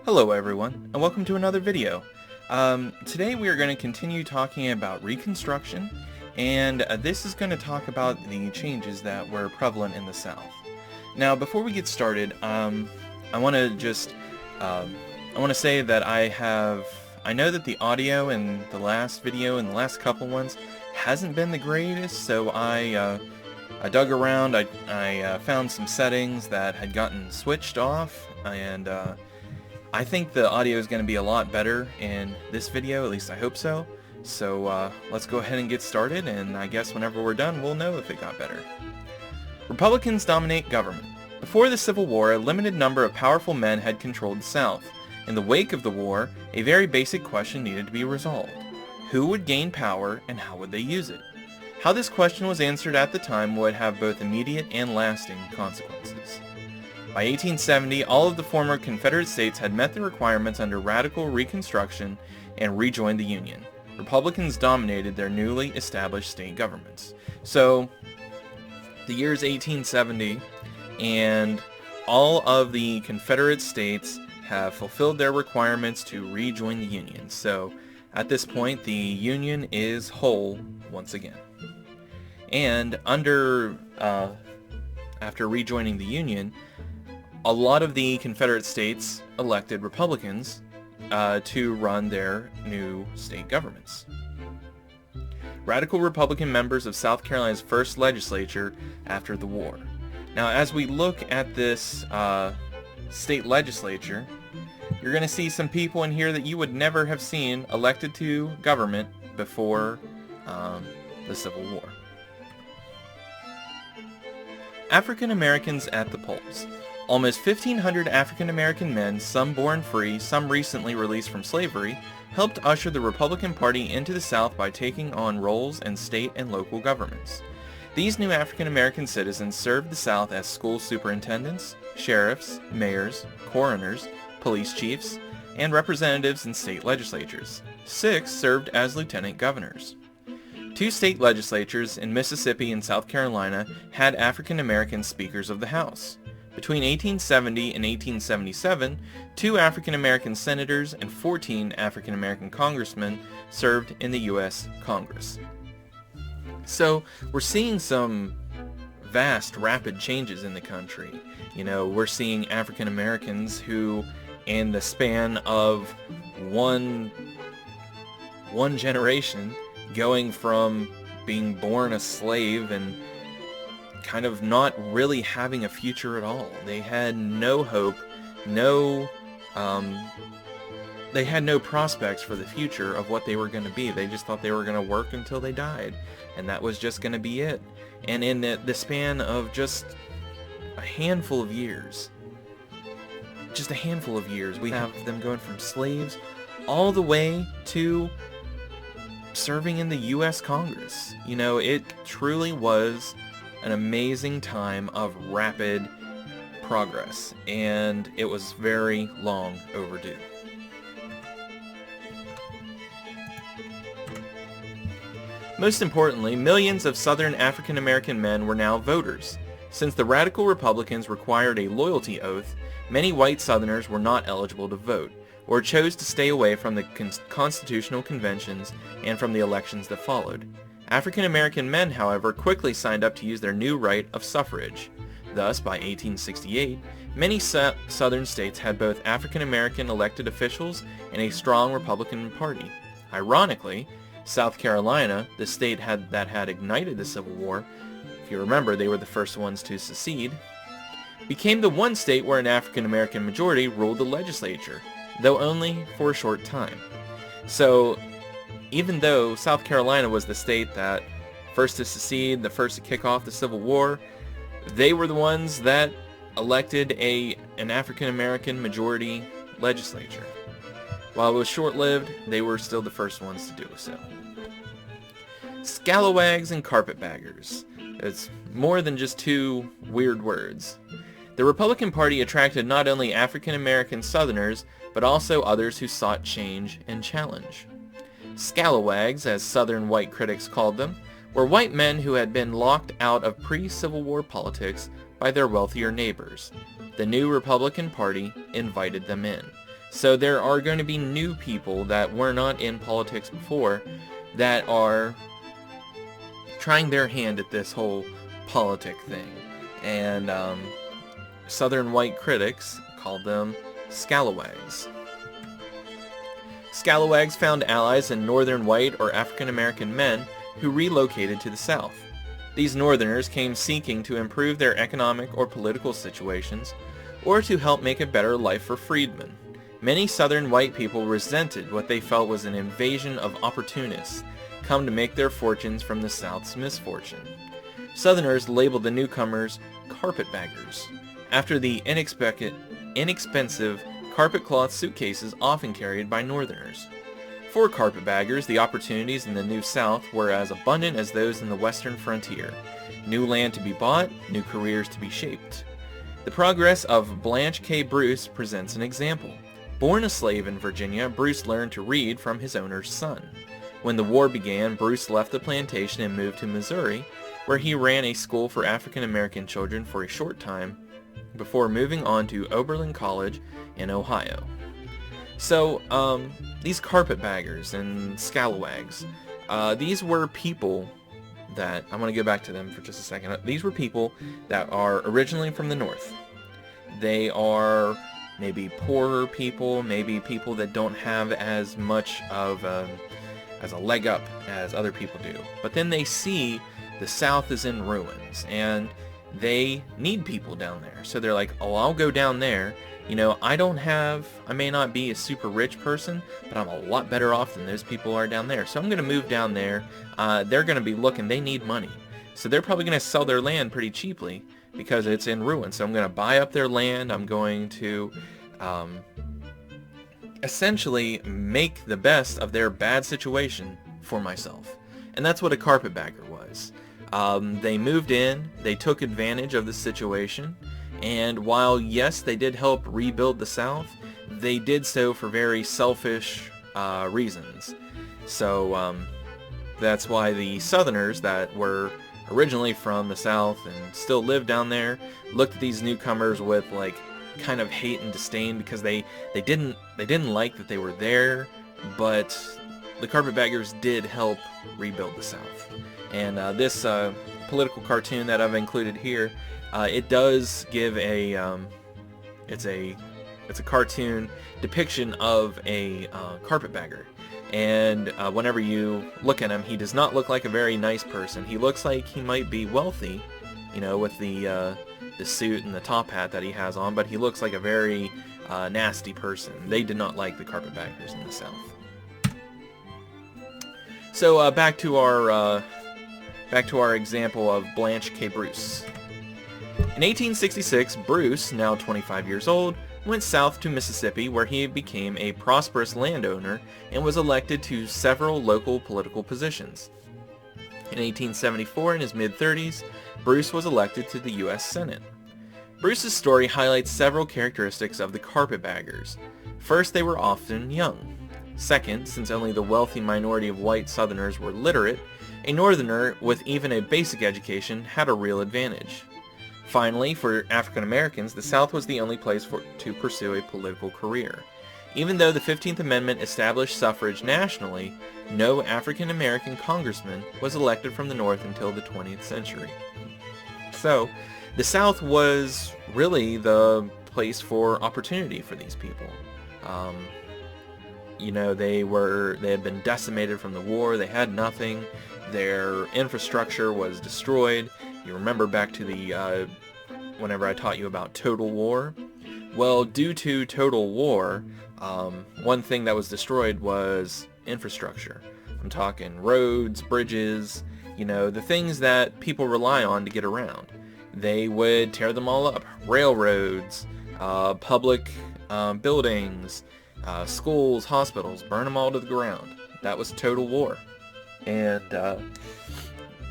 Hello everyone, and welcome to another video. Today we are going to continue talking about Reconstruction, and this is going to talk about the changes that were prevalent in the South. Now, before we get started, I want to say that I know that the audio in the last video and the last couple ones hasn't been the greatest, so I dug around, I found some settings that had gotten switched off, and I think the audio is going to be a lot better in this video, at least I hope so. So let's go ahead and get started, and I guess whenever we're done, we'll know if it got better. Republicans dominate government. Before the Civil War, a limited number of powerful men had controlled the South. In the wake of the war, a very basic question needed to be resolved. Who would gain power, and how would they use it? How this question was answered at the time would have both immediate and lasting consequences. By 1870, all of the former Confederate states had met the requirements under Radical Reconstruction and rejoined the Union. Republicans dominated their newly established state governments. So, the year's 1870, and all of the Confederate states have fulfilled their requirements to rejoin the Union. So, at this point, the Union is whole once again. And after rejoining the Union, a lot of the Confederate states elected Republicans to run their new state governments. Radical Republican members of South Carolina's first legislature after the war. Now, as we look at this state legislature, you're going to see some people in here that you would never have seen elected to government before the Civil War. African Americans at the polls. Almost 1,500 African American men, some born free, some recently released from slavery, helped usher the Republican Party into the South by taking on roles in state and local governments. These new African American citizens served the South as school superintendents, sheriffs, mayors, coroners, police chiefs, and representatives in state legislatures. 6 served as lieutenant governors. 2 state legislatures in Mississippi and South Carolina had African American speakers of the House. Between 1870 and 1877, 2 African American senators and 14 African American congressmen served in the U.S. Congress. So we're seeing some vast, rapid changes in the country. You know, we're seeing African Americans who, in the span of one generation, going from being born a slave and kind of not really having a future at all. They had no hope, they had no prospects for the future of what they were going to be. They just thought they were going to work until they died, and that was just going to be it. And in the span of just a handful of years, we have them going from slaves all the way to serving in the U.S. Congress. You know, it truly was an amazing time of rapid progress, and it was very long overdue. Most importantly, millions of Southern African American men were now voters. Since the Radical Republicans required a loyalty oath, many white Southerners were not eligible to vote, or chose to stay away from the constitutional conventions and from the elections that followed. African American men, however, quickly signed up to use their new right of suffrage. Thus, by 1868, many Southern states had both African American elected officials and a strong Republican Party. Ironically, South Carolina, the state that had ignited the Civil War, if you remember, they were the first ones to secede, became the one state where an African American majority ruled the legislature, though only for a short time. So, even though South Carolina was the state that first to secede, the first to kick off the Civil War, they were the ones that elected an African American majority legislature. While it was short-lived, they were still the first ones to do so. Scalawags and carpetbaggers. It's more than just 2 weird words. The Republican Party attracted not only African American Southerners, but also others who sought change and challenge. Scalawags, as Southern white critics called them, were white men who had been locked out of pre-Civil War politics by their wealthier neighbors. The new Republican Party invited them in. So there are going to be new people that were not in politics before that are trying their hand at this whole politic thing. And Southern white critics called them scalawags. Scalawags found allies in Northern white or African American men who relocated to the South. These Northerners came seeking to improve their economic or political situations, or to help make a better life for freedmen. Many Southern white people resented what they felt was an invasion of opportunists come to make their fortunes from the South's misfortune. Southerners labeled the newcomers carpetbaggers, after the inexpensive carpet cloth suitcases often carried by Northerners. For carpetbaggers, the opportunities in the New South were as abundant as those in the western frontier. New land to be bought, new careers to be shaped. The progress of Blanche K. Bruce presents an example. Born a slave in Virginia, Bruce learned to read from his owner's son. When the war began, Bruce left the plantation and moved to Missouri, where he ran a school for African American children for a short time before moving on to Oberlin College in Ohio. So, these carpetbaggers and scalawags, these were people that, I'm going to go back to them for just a second. These were people that are originally from the North. They are maybe poorer people, maybe people that don't have as much of as a leg up as other people do. But then they see the South is in ruins, and they need people down there. So they're like, oh, I'll go down there. You know, I may not be a super rich person, but I'm a lot better off than those people are down there. So I'm going to move down there. They're going to be looking, they need money. So they're probably going to sell their land pretty cheaply because it's in ruins. So I'm going to buy up their land. I'm going to essentially make the best of their bad situation for myself. And that's what a carpetbagger was. They moved in, they took advantage of the situation, and while, yes, they did help rebuild the South, they did so for very selfish reasons. So that's why the Southerners that were originally from the South and still lived down there looked at these newcomers with like kind of hate and disdain, because they didn't like that they were there, but the carpetbaggers did help rebuild the South. And this political cartoon that I've included here, it does give a it's a cartoon depiction of a carpetbagger. And whenever you look at him, he does not look like a very nice person. He looks like he might be wealthy, you know, with the suit and the top hat that he has on, but he looks like a very nasty person. They did not like the carpetbaggers in the South. So back to our example of Blanche K. Bruce. In 1866, Bruce, now 25 years old, went south to Mississippi, where he became a prosperous landowner and was elected to several local political positions. In 1874, in his mid-30s, Bruce was elected to the U.S. Senate. Bruce's story highlights several characteristics of the carpetbaggers. First, they were often young. Second, since only the wealthy minority of white Southerners were literate, a Northerner with even a basic education had a real advantage. Finally, for African Americans, the South was the only place to pursue a political career. Even though the 15th Amendment established suffrage nationally, no African American congressman was elected from the North until the 20th century. So, the South was really the place for opportunity for these people. You know, they had been decimated from the war. They had nothing. Their infrastructure was destroyed. You remember back to the whenever I taught you about Total War? Well, due to Total War, one thing that was destroyed was infrastructure. I'm talking roads, bridges, you know, the things that people rely on to get around. They would tear them all up. Railroads, public buildings, schools, hospitals, burn them all to the ground. That was Total War. And,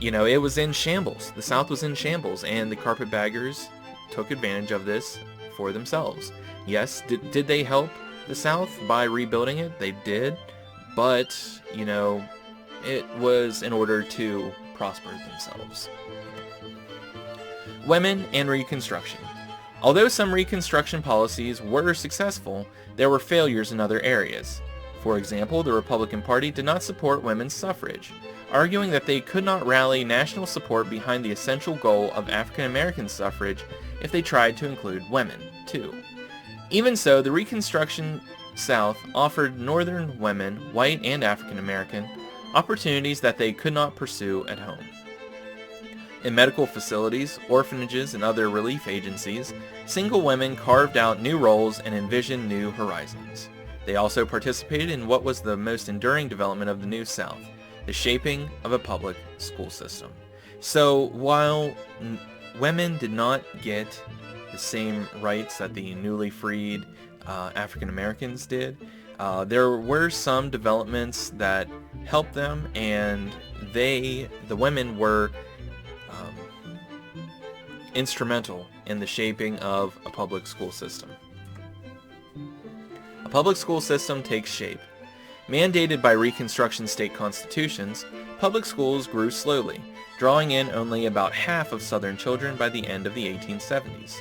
you know, it was in shambles. The South was in shambles, and the carpetbaggers took advantage of this for themselves. Yes, did they help the South by rebuilding it? They did, but, you know, it was in order to prosper themselves. Women and Reconstruction. Although some Reconstruction policies were successful, there were failures in other areas. For example, the Republican Party did not support women's suffrage, arguing that they could not rally national support behind the essential goal of African American suffrage if they tried to include women, too. Even so, the Reconstruction South offered Northern women, white and African American, opportunities that they could not pursue at home. In medical facilities, orphanages, and other relief agencies, single women carved out new roles and envisioned new horizons. They also participated in what was the most enduring development of the New South, the shaping of a public school system. So while women did not get the same rights that the newly freed African Americans did, there were some developments that helped them, and the women were instrumental in the shaping of a public school system. A public school system takes shape. Mandated by Reconstruction state constitutions, public schools grew slowly, drawing in only about half of Southern children by the end of the 1870s.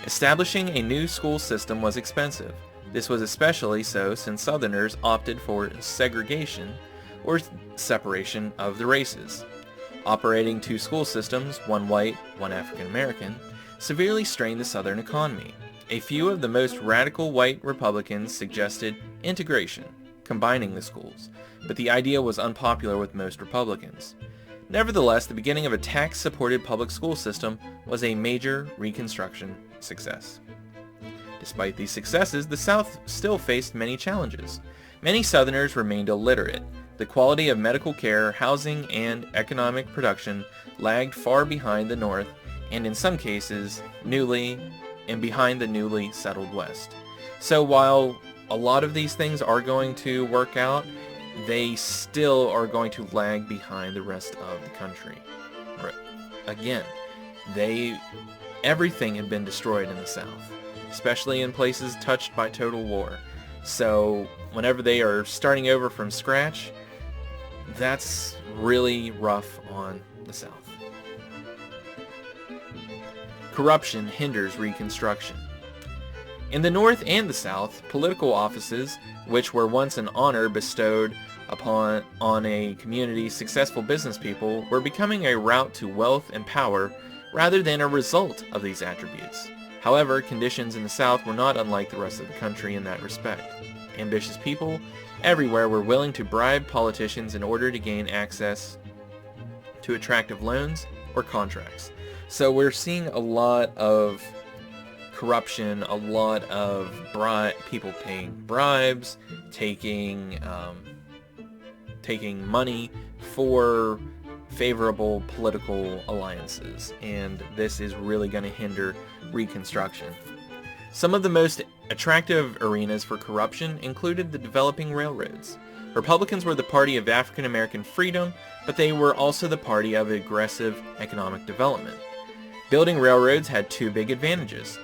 Establishing a new school system was expensive. This was especially so since Southerners opted for segregation, or separation of the races. Operating two school systems, one white, one African American, severely strained the Southern economy. A few of the most radical white Republicans suggested integration, combining the schools, but the idea was unpopular with most Republicans. Nevertheless, the beginning of a tax-supported public school system was a major Reconstruction success. Despite these successes, the South still faced many challenges. Many Southerners remained illiterate. The quality of medical care, housing, and economic production lagged far behind the North, and in some cases, behind the newly settled West. So while a lot of these things are going to work out, they still are going to lag behind the rest of the country. Again, everything had been destroyed in the South, especially in places touched by total war. So whenever they are starting over from scratch, that's really rough on the South. Corruption hinders Reconstruction. In the North and the South, political offices, which were once an honor bestowed on a community's successful business people, were becoming a route to wealth and power rather than a result of these attributes. However, conditions in the South were not unlike the rest of the country in that respect. Ambitious people everywhere were willing to bribe politicians in order to gain access to attractive loans or contracts. So we're seeing a lot of corruption, a lot of people paying bribes, taking money for favorable political alliances, and this is really going to hinder Reconstruction. Some of the most attractive arenas for corruption included the developing railroads. Republicans were the party of African American freedom, but they were also the party of aggressive economic development. Building railroads had two big advantages.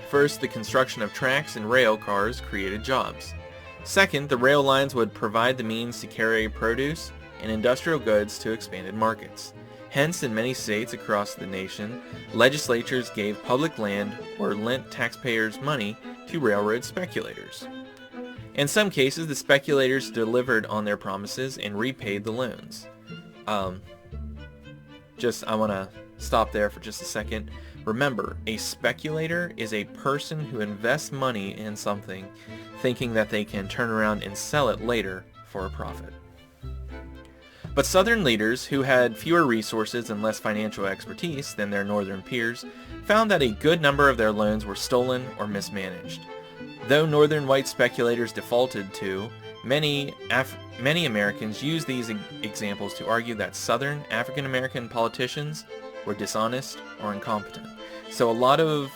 First, the construction of tracks and rail cars created jobs. Second, the rail lines would provide the means to carry produce and industrial goods to expanded markets. Hence, in many states across the nation, legislatures gave public land or lent taxpayers money to railroad speculators. In some cases, the speculators delivered on their promises and repaid the loans. I want to stop there for just a second. Remember, a speculator is a person who invests money in something thinking that they can turn around and sell it later for a profit. But Southern leaders, who had fewer resources and less financial expertise than their Northern peers, found that a good number of their loans were stolen or mismanaged. Though Northern white speculators defaulted to, many Americans use these examples to argue that Southern African American politicians were dishonest or incompetent. So a lot of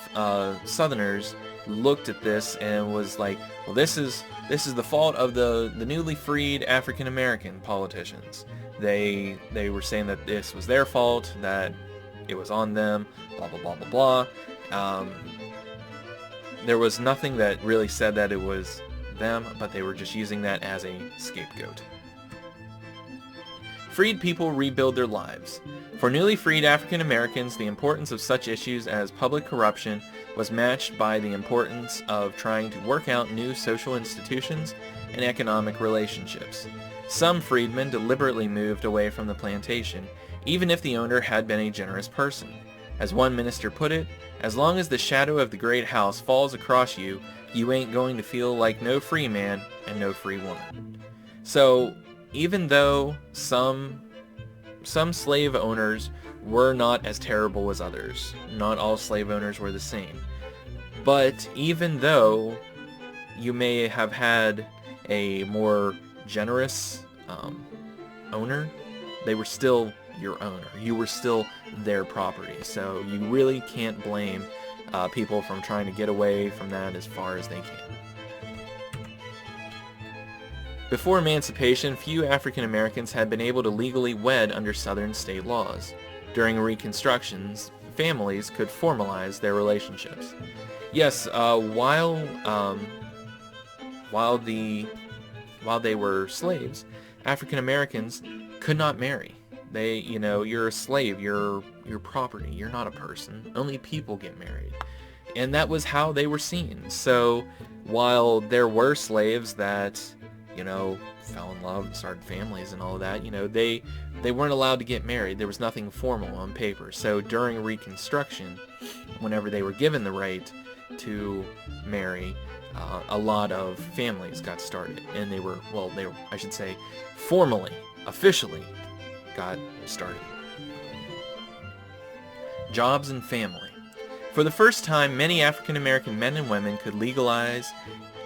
Southerners looked at this and was like, well, this is the fault of the newly freed African American politicians. They were saying that this was their fault, that it was on them, blah blah blah blah blah. There was nothing that really said that it was them, but they were just using that as a scapegoat. freed people rebuild their lives. For newly freed African Americans, the importance of such issues as public corruption was matched by the importance of trying to work out new social institutions and economic relationships. Some freedmen deliberately moved away from the plantation, even if the owner had been a generous person. As one minister put it, as long as the shadow of the great house falls across you, you ain't going to feel like no free man and no free woman. So, even though some slave owners were not as terrible as others, not all slave owners were the same, but even though you may have had a more generous owner, they were still your owner. You were still their property. So you really can't blame people from trying to get away from that as far as they can. Before emancipation, few African Americans had been able to legally wed under Southern state laws. During Reconstructions, families could formalize their relationships. Yes, while they were slaves, African Americans could not marry. You're a slave, you're property, you're not a person. Only people get married. And that was how they were seen. So while there were slaves that, fell in love and started families and all of that, they weren't allowed to get married. There was nothing formal on paper. So during Reconstruction, whenever they were given the right to marry, a lot of families got started. And they were, I should say, formally, officially got started. Jobs and family. For the first time, many African American men and women could legalize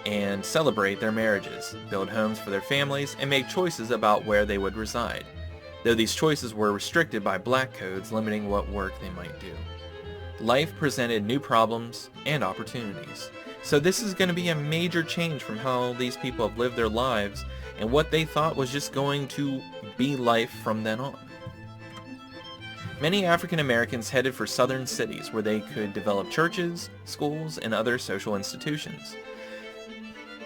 and celebrate their marriages, build homes for their families, and make choices about where they would reside, though these choices were restricted by black codes limiting what work they might do. Life presented new problems and opportunities. So this is going to be a major change from how these people have lived their lives and what they thought was just going to be life from then on. Many African Americans headed for southern cities where they could develop churches, schools, and other social institutions.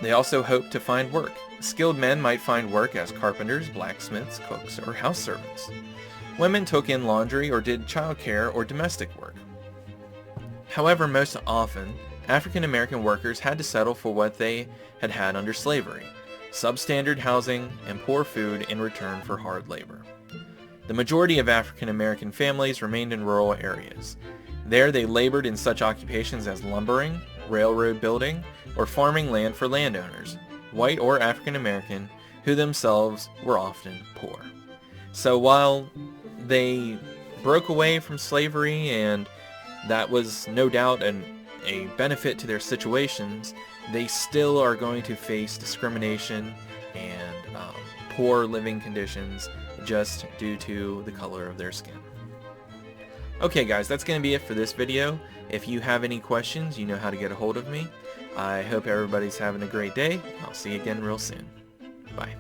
They also hoped to find work. Skilled men might find work as carpenters, blacksmiths, cooks, or house servants. Women took in laundry or did childcare or domestic work. However, most often, African American workers had to settle for what they had had under slavery: substandard housing and poor food in return for hard labor. The majority of African American families remained in rural areas. There they labored in such occupations as lumbering, railroad building, or farming land for landowners, white or African American, who themselves were often poor. So while they broke away from slavery, and that was no doubt a benefit to their situations, they still are going to face discrimination and poor living conditions just due to the color of their skin. Okay guys, that's going to be it for this video. If you have any questions, you know how to get a hold of me. I hope everybody's having a great day. I'll see you again real soon. Bye.